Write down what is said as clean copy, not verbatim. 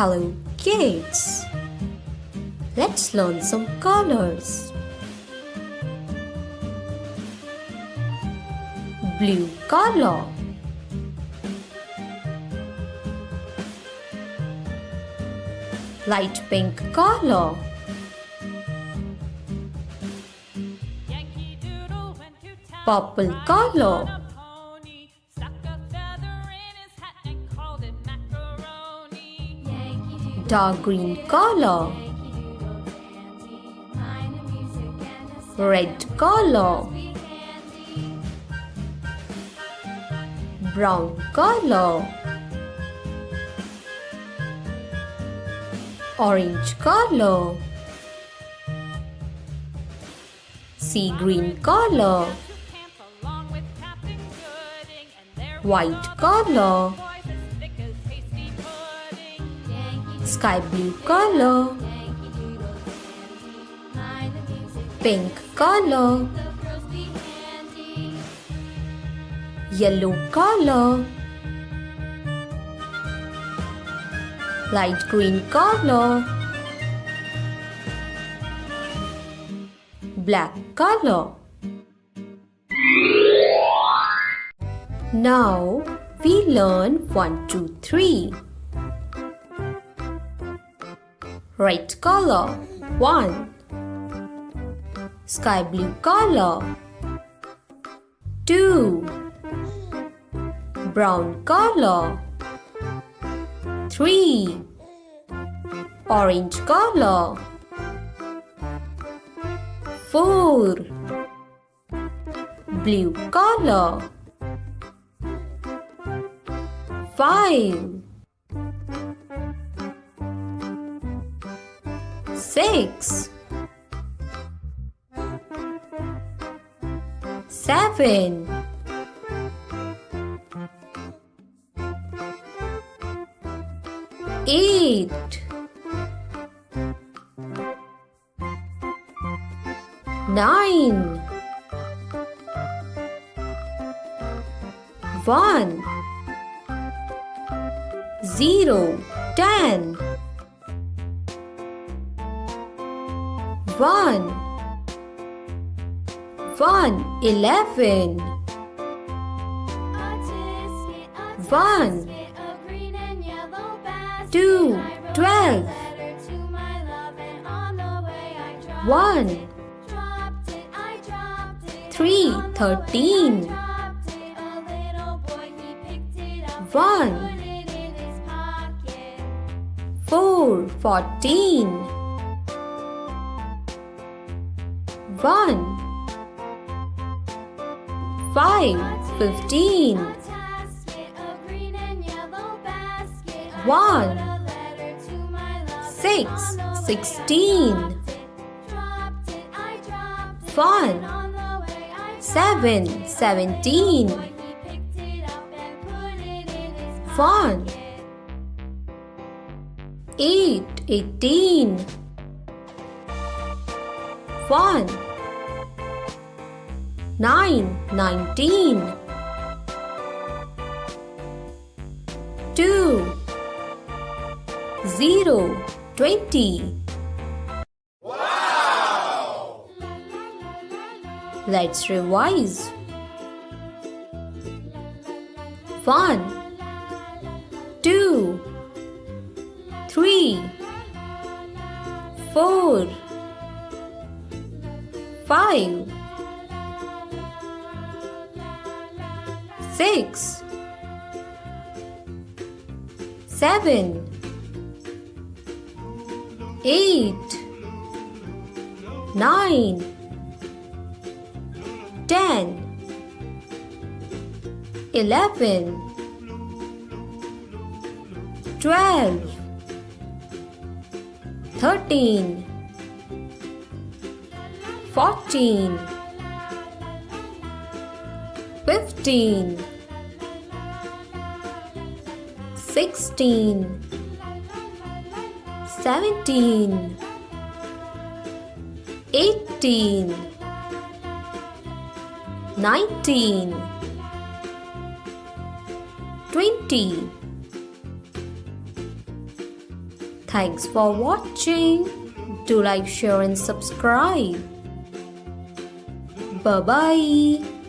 Hello kids! Let's learn some colors. Blue color, light pink color, purple color, dark green color, red color, brown color, orange color, sea green color, white color, sky blue color, pink color, yellow color, light green color, black color. Now we learn 1, 2, 3. Red color 1, sky blue color 2, brown color 3, orange color 4, blue color 5, 6, 7, 8, 9, 1, 0, 10, 1, 11, 1, 2, 12, 1, 3, 13, 1, 4, 14, 1, 5, 15, 1, 6, 16, 1, 7, 17, 1, 8, 18, 1, 9, 19, 2, 0, 20. Wow! Let's revise. 1, 2, 3, 4, 5, 6, 7, 8, 9, 10, 11, 12, 13, 14, 15, 16, 17, 18, 19, 20. Thanks for watching. Do like, share and subscribe. Bye-bye.